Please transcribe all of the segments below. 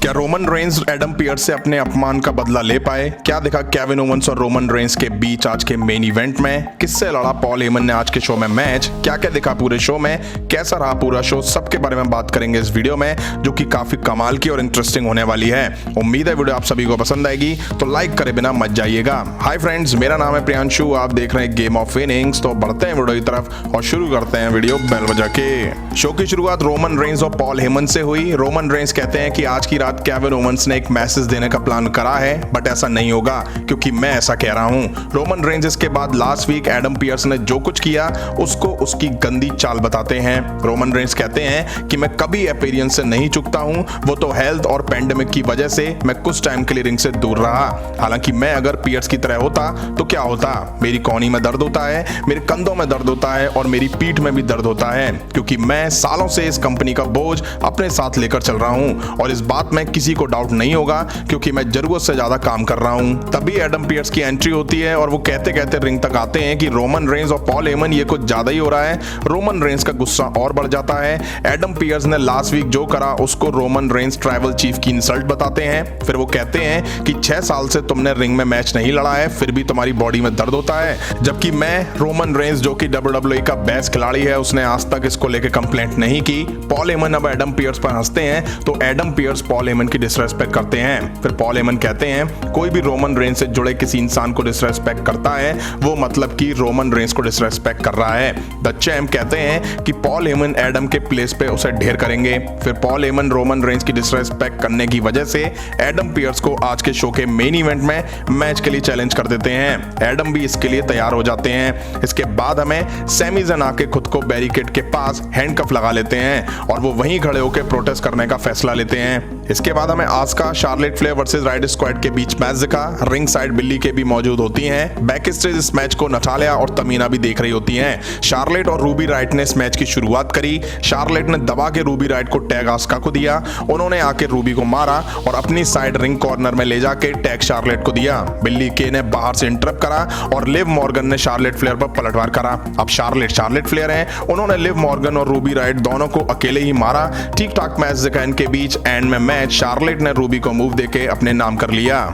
क्या Roman Reigns Adam Pearce से अपने अपमान का बदला ले पाए? क्या दिखा केविन ओवेंस और रोमन रेंस के बीच आज के मेन इवेंट में? किससे लड़ा पॉल हेमन ने आज के शो में मैच? क्या क्या दिखा पूरे शो में? कैसा रहा पूरा शो? सबके बारे में बात करेंगे इस वीडियो में, जो कि काफी कमाल की और इंटरेस्टिंग होने वाली है। उम्मीद है वीडियो आप सभी को पसंद आएगी, तो लाइक करे बिना मत जाइएगा। हाय फ्रेंड्स, मेरा नाम है प्रियांशु, आप देख रहे हैं गेम ऑफ इनिंग्स। तो बढ़ते हैं वीडियो की तरफ और शुरू करते हैं वीडियो बेल बजा के। शो की शुरुआत रोमन रेंस और पॉल हेमन से हुई। रोमन रेंस कहते हैं कि आज की रात केविन ओवेंस ने एक मैसेज देने का प्लान करा है, बट ऐसा नहीं होगा क्योंकि मैं ऐसा कह रहा हूं। रोमन रेंस इसके बाद लास्ट वीक एडम पियर्स ने जो कुछ किया उसको उसकी गंदी चाल बताते हैं। रोमन रेंस कहते हैं कि मैं कभी अपीयरेंस से नहीं चूकता हूं, वो तो हेल्थ और पेंडेमिक की वजह से मैं कुछ टाइम के लिए रिंग से दूर रहा। हालांकि मैं अगर पियर्स की तरह होता तो क्या होता? मेरी कौनी में दर्द होता है, मेरे कंधों में दर्द होता है और मेरी पीठ में भी दर्द होता है, क्योंकि मैं सालों से इस कंपनी का बोझ अपने साथ लेकर चल रहा हूं और इस बात में किसी को डाउट नहीं होगा क्योंकि मैं जरूरत से ज्यादा काम कर रहा हूं। तभी एडम पियर्स की एंट्री होती है और वो कहते कहते रिंग तक आते हैं कि रोमन रेंस और पॉल हेमन ये कुछ ज्यादा ही हो रहा है। रोमन रेंस का गुस्सा और बढ़ जाता है। एडम पियर्स ने लास्ट वीक जो करा उसको रोमन रेंस ट्राइबल चीफ की इंसल्ट बताते हैं। फिर वो कहते हैं कि 6 साल से तुमने रिंग में मैच नहीं लड़ा है, फिर भी तुम्हारी बॉडी में दर्द होता है। जबकि मैं रोमन रेंस, जो कि WWE का बेस्ट खिलाड़ी है, उसने आज तक इसको लेकर कंप्लेंट नहीं की। पॉल हेमन अब एडम पियर्स पर हंसते हैं तो एडम पियर्स पॉल हेमन की डिसरेस्पेक्ट करते हैं। फिर पॉल हेमन कहते हैं कोई भी रोमन रेंस से जुड़े किसी इंसान को डिसरेस्पेक्ट करता है वो मतलब कि रोमन रेंस को डिसरेस्पेक्ट कर रहा है। द चैम्प कहते हैं कि पॉल हेमन एडम के प्लेस पे उसे ढेर करेंगे। फिर पॉल हेमन रोमन रेंस की डिसरेस्पेक्ट करने की वजह से एडम पियर्स को आज के शो के मेन इवेंट में मैच के लिए चैलेंज कर देते हैं। एडम भी इसके लिए तैयार हो जाते हैं। इसके बाद हमें सैमी ज़ैन आके खुद को बैरिकेड के पास हैंडकफ लगा लेते हैं और वो वहीं खड़े होकर प्रोटेस्ट करने का फैसला लेते हैं। इसके बाद हमें Asuka, Charlotte Flair versus Riott Squad के बीच मैच दिखा। रिंग साइड बिल्ली के भी मौजूद होती हैं। बैक स्टेज इस मैच को नटालिया और तमीना भी देख रही होती हैं। शार्लेट और रूबी राइट ने इस मैच की शुरुआत करी। शार्लेट ने दबा के रूबी राइट को टैग आस्का को दिया। उन्होंने आके रूबी को मारा और अपनी साइड रिंग कॉर्नर में ले जाके टैग शार्लेट को दिया। बिल्ली के ने बाहर से इंटरप्ट करा और लिव मॉर्गन ने शार्लेट फ्लेयर पर पलटवार करा। अब शार्लेट फ्लेयर है, उन्होंने लिव मॉर्गन और रूबी राइट दोनों को अकेले ही मारा। ठीक ठाक मैच दिखा इनके बीच। एंड में मैच शार्लेट ने रूबी को मूव देके अपने नाम कर लिया।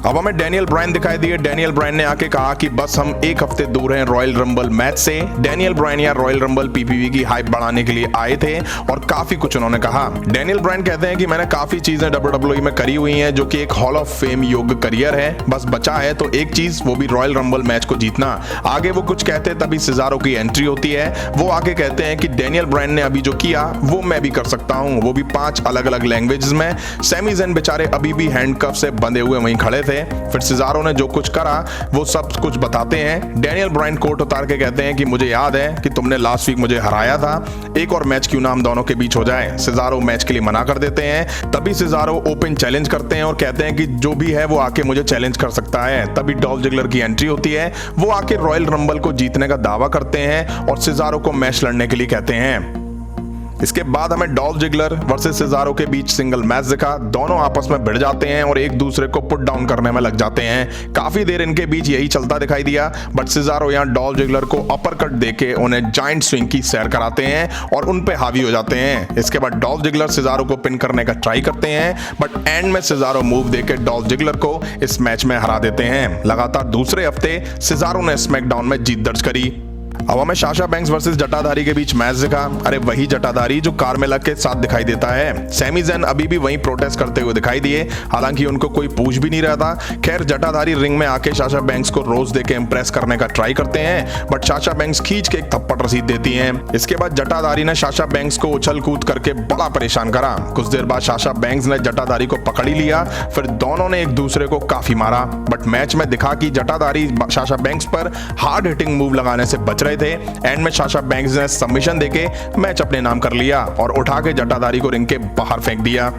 अब हमें डैनियल ब्रायन दिखाई दिए। डैनियल ब्रायन ने आके कहा कि बस हम एक हफ्ते दूर हैं रॉयल रंबल मैच से। डैनियल ब्रायन या रॉयल रंबल पीपीवी की हाइप बढ़ाने के लिए आए थे और काफी कुछ उन्होंने कहा। डैनियल ब्रायन कहते हैं कि मैंने काफी चीजें WWE में करी हुई हैं, जो कि एक हॉल ऑफ फेम योग्य करियर है। बस बचा है तो एक चीज, वो भी रॉयल रंबल मैच को जीतना। आगे वो कुछ कहते तभी सिजारो की एंट्री होती है। वो आगे कहते हैं कि डैनियल ब्रायन ने अभी जो किया वो मैं भी कर सकता हूँ, वो भी 5 अलग अलग लैंग्वेजेस में। सैमी ज़ैन बेचारे अभी भी हैंडकफ से बंधे हुए वहीं खड़े थे। फिर सिजारो ने जो कुछ करा वो सब कुछ बताते हैं। डैनियल ब्रायन कोट उतार के कहते हैं कि मुझे याद है कि तुमने लास्ट वीक मुझे हराया था, एक और मैच क्यों ना हम दोनों के बीच हो जाए। सिजारो मैच के लिए मना कर देते हैं। तभी सिजारो ओपन चैलेंज करते हैं और कहते हैं कि जो भी है वो आके मुझे चैलेंज कर सकता है। तभी डॉल्फ जिगलर की एंट्री होती है। वो आके रॉयल रंबल को जीतने का दावा करते हैं और सिजारो को मैच लड़ने के लिए कहते हैं। इसके बाद हमें डॉल्फ जिगलर वर्सेस सिजारो के बीच सिंगल मैच दिखा। दोनों आपस में भिड़ जाते हैं और एक दूसरे को पुट डाउन करने में लग जाते हैं। काफी देर इनके बीच यही चलता दिखाई दिया, बट सिजारो यहाँ डॉल्फ जिगलर को अपर कट देके उन्हें जाइंट स्विंग की सैर कराते हैं और उन पे हावी हो जाते हैं। इसके बाद डॉल्फ जिगलर सिजारो को पिन करने का ट्राई करते हैं, बट एंड में सिजारो मूव देके डॉल्फ जिगलर को इस मैच में हरा देते हैं। लगातार दूसरे हफ्ते सिजारो ने स्मैकडाउन में जीत दर्ज करी। अब हमें साशा बैंक्स वर्सेस जटाधारी के बीच मैच दिखा। अरे वही जटाधारी जो कार्मेला के साथ दिखाई देता है। सैमी ज़ैन अभी भी वहीं प्रोटेस्ट करते हुए दिखाई दिए, हालांकि उनको कोई पूछ भी नहीं रहा था। खैर, जटाधारी रिंग में आके साशा बैंक्स को रोज देके इंप्रेस करने का ट्राई करते हैं, बट साशा बैंक्स खींच के एक थप्पड़ रसीद देती हैं। इसके बाद जटाधारी ने साशा बैंक्स को उछल कूद करके बड़ा परेशान करा। कुछ देर बाद साशा बैंक्स ने जटाधारी को पकड़ ही लिया। फिर दोनों ने एक दूसरे को काफी मारा, बट मैच में दिखा कि जटाधारी साशा बैंक्स पर हार्ड हिटिंग मूव लगाने से बच रहे थे। एंड में साशा बैंक्स ने सबमिशन देके मैच अपने नाम कर लिया और उठा के जटाधारी को रिंग के बाहर फेंक दिया।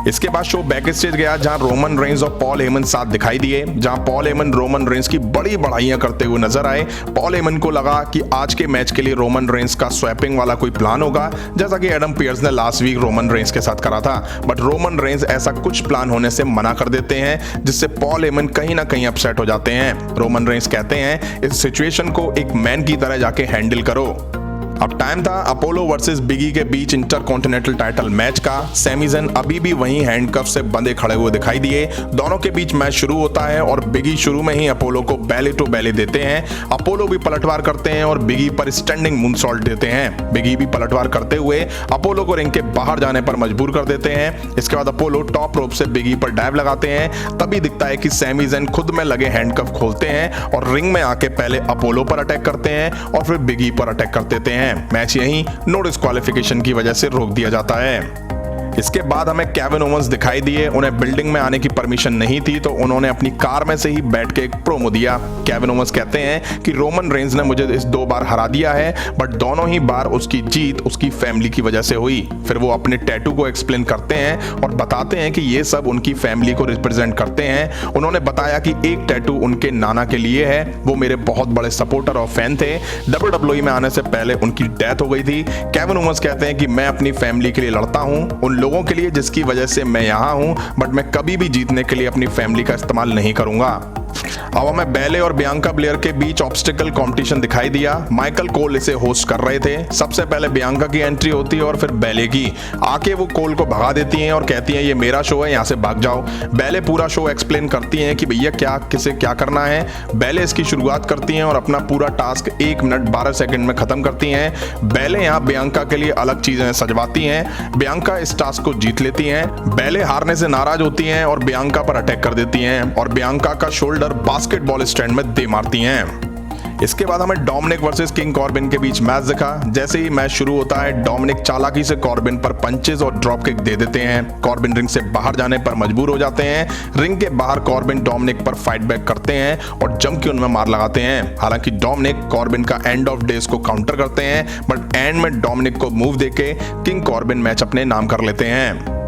इसके बाद शो बैक स्टेज गया, जहां रोमन रेंस और पॉल हेमन साथ दिखाई दिए, जहां पॉल हेमन रोमन रेंस की बड़ी बढ़ाइयां करते हुए नजर आए। पॉल हेमन को लगा कि आज के मैच के लिए रोमन रेंस का स्वैपिंग वाला कोई प्लान होगा, जैसा कि एडम पियर्स ने लास्ट वीक रोमन रेंस के साथ करा था, बट रोमन रेंस ऐसा कुछ प्लान होने से मना कर देते हैं, जिससे पॉल हेमन कहीं ना कहीं अपसेट हो जाते हैं। रोमन रेंस कहते हैं इस सिचुएशन को एक मैन की तरह जाके हैंडल करो। अब टाइम था अपोलो वर्सेस बिगी के बीच इंटरकॉन्टिनेंटल टाइटल मैच का। सैमी ज़ैन अभी भी वहीं हैंडकफ से बंधे खड़े हुए दिखाई दिए। दोनों के बीच मैच शुरू होता है और बिगी शुरू में ही अपोलो को बैले टू बैले देते हैं। अपोलो भी पलटवार करते हैं और बिगी पर स्टैंडिंग मूनसॉल्ट देते हैं। बिगी भी पलटवार करते हुए अपोलो को रिंग के बाहर जाने पर मजबूर कर देते हैं। इसके बाद अपोलो टॉप रोप से बिगी पर डाइव लगाते हैं। तभी दिखता है कि सैमी ज़ैन खुद में लगे हैंडकफ खोलते हैं और रिंग में आके पहले अपोलो पर अटैक करते हैं और फिर बिगी पर अटैक कर देते हैं। मैच यहीं नो डिस्क्वालिफिकेशन की वजह से रोक दिया जाता है। इसके बाद हमें केविन ओवेंस दिखाई दिए। उन्हें बिल्डिंग में आने की परमिशन नहीं थी तो उन्होंने अपनी कार में से ही बैठ के एक प्रोमो दिया। केविन ओवेंस कहते हैं कि रोमन रेंज ने मुझे इस 2 बार हरा दिया है, बट दोनों ही बार उसकी जीत उसकी फैमिली की वजह से हुई। फिर वो अपने टैटू को एक्सप्लेन करते हैं और बताते हैं कि ये सब उनकी फैमिली को रिप्रेजेंट करते हैं। उन्होंने बताया कि एक टैटू उनके नाना के लिए है। वो मेरे बहुत बड़े सपोर्टर और फैन थे। WWE में आने से पहले उनकी डेथ हो गई थी। केविन ओवेंस कहते हैं कि मैं अपनी फैमिली के लिए लड़ता हूँ, उन लोगों के लिए जिसकी वजह से मैं यहां हूं, बट मैं कभी भी जीतने के लिए अपनी फैमिली का इस्तेमाल नहीं करूंगा। अब हमें बैले और बियांका ब्लेयर के बीच ऑब्स्टिकल कंपटीशन दिखाई दिया। माइकल कोल इसे होस्ट कर रहे थे। सबसे पहले बियांका की एंट्री होती है और फिर बैले की। आके वो कोल को भगा देती हैं और कहती हैं ये मेरा शो है, यहाँ से भाग जाओ। बैले पूरा शो एक्सप्लेन करती हैं कि भैया क्या किसे क्या करना है। बैले इसकी शुरुआत करती हैं और अपना पूरा टास्क 1 मिनट 12 सेकंड में खत्म करती हैं। बैले यहाँ बियांका के लिए अलग चीजें सजवाती हैं। बियांका इस टास्क को जीत लेती हैं। बैले हारने से नाराज होती हैं और बियांका पर अटैक कर देती हैं और बियांका का शोल्डर बास्केटबॉल स्टैंड में दे मारती हैं। इसके बाद हमें डोमिनिक वर्सेस किंग कॉर्बिन के बीच मैच दिखा। जैसे ही मैच शुरू होता है डोमिनिक चालाकी से कॉर्बिन पर पंचेस और ड्रॉप किक दे देते हैं। कॉर्बिन रिंग से बाहर जाने पर मजबूर हो जाते हैं। रिंग के बाहर कॉर्बिन डोमिनिक पर फाइट बैक करते हैं और जम के उनमें मार लगाते हैं। हालांकि डोमिनिक कॉर्बिन का एंड ऑफ डेज को काउंटर करते हैं, बट एंड में डोमिनिक को मूव देके किंग कॉर्बिन मैच अपने नाम कर लेते हैं।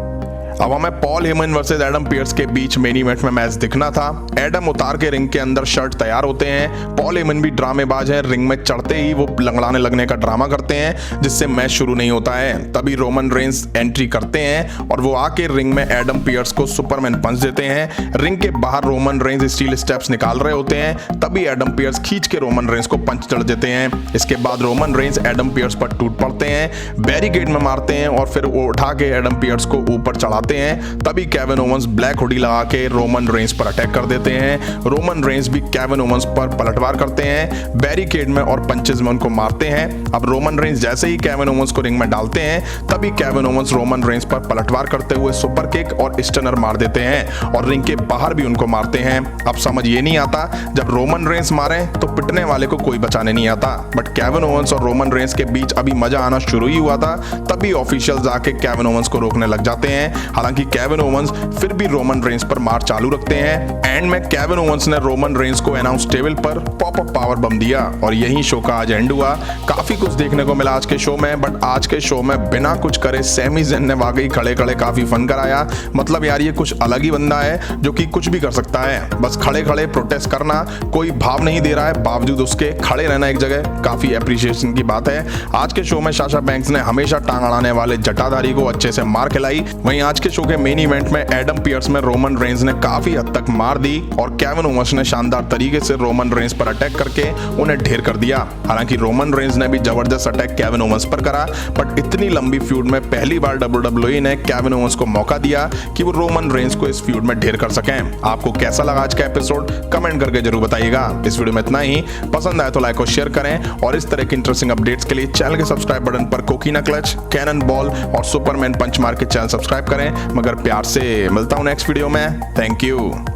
अब हमें Paul Heyman versus Adam Pearce के बीच मेन इवेंट में मैच दिखना था। एडम उतार के रिंग के अंदर शर्ट तैयार होते हैं। पॉल हेमन भी ड्रामेबाज है। रिंग में चढ़ते ही वो लंगड़ाने लगने का ड्रामा करते हैं जिससे मैच शुरू नहीं होता है। तभी रोमन रेंज एंट्री करते हैं और वो आके रिंग में एडम पियर्स को सुपरमैन पंच देते हैं। रिंग के बाहर रोमन रेंज स्टील स्टेप्स निकाल रहे होते हैं। तभी एडम पियर्स खींच के रोमन रेंज को पंच चढ़ देते हैं। इसके बाद रोमन रेंज एडम पियर्स पर टूट पड़ते हैं, बैरिकेड में मारते हैं और फिर वो उठा के एडम पियर्स को ऊपर चढ़ाते हैं। तभी केविन ओवेंस ब्लैक हुडी लगा के रोमन रेंज पर अटैक कर देते हैं। रोमन रेंज भी केविन ओवेंस पर पलटवार करते हैं, बैरिकेड में और पंचेस में उनको मारते हैं। अब रोमन रेंज जैसे ही केविन ओवेंस को रिंग में डालते हैं तभी केविन ओवेंस रोमन रेंज पर पलटवार करते हुए सुपर किक और स्टनर मार देते हैं और रिंग के बाहर भी उनको मारते हैं। अब समझ ये नहीं आता, जब रोमन रेंज मारे तो पिटने वाले को कोई बचाने नहीं आता, बट केविन ओवेंस और रोमन रेंज के बीच अभी मजा आना शुरू ही हुआ था। तभी ऑफिशियल्स आके केविन ओवेंस को रोकने लग जाते हैं। हालांकि केविन ओवेंस फिर भी रोमन रेंज पर मार चालू रखते हैं। एंड में केविन ओवेंस ने रोमन रेंज को अनाउंस टेबल पर पॉप अप पावर बम दिया और यही शो का आज एंड हुआ। काफी कुछ देखने को मिला आज के शो में, बट आज के शो में बिना कुछ करे सैमी ज़ैन ने वाकई खड़े खड़े काफी फन कराया। मतलब यार ये कुछ अलग ही बंदा है जो कि कुछ भी कर सकता है। बस खड़े खड़े प्रोटेस्ट करना, कोई भाव नहीं दे रहा है, बावजूद उसके खड़े रहना एक जगह काफी एप्रिसिएशन की बात है। आज के शो में साशा बैंक्स ने हमेशा टांग अड़ाने वाले जटाधारी को अच्छे से मार खिलाई। वहीं आज के शो के मेन इवेंट में एडम पियर्स में रोमन रेंज ने काफी हद तक मार दी और केविन ओवेंस ने शानदार तरीके से रोमन रेंज पर अटैक करके उन्हें ढेर कर दिया। हालांकि रोमन रेंज ने भी जबरदस्त अटैक केविन ओवेंस पर करा, बट इतनी लंबी फ्यूड में पहली बार WWE ने केविन ओवेंस को मौका दिया कि वो रोमन रेंज को इस फ्यूड में ढेर कर सकें। आपको कैसा लगा आज का एपिसोड कमेंट करके जरूर बताइएगा। इस वीडियो में इतना ही। पसंद आए तो लाइक और शेयर करें और इस तरह की इंटरेस्टिंग अपडेट्स के लिए चैनल के सब्सक्राइब बटन पर कोकीना क्लच, कैनन बॉल और सुपरमैन पंच मार के चैनल सब्सक्राइब करें। मगर प्यार से मिलता हूं नेक्स्ट वीडियो में। Thank you.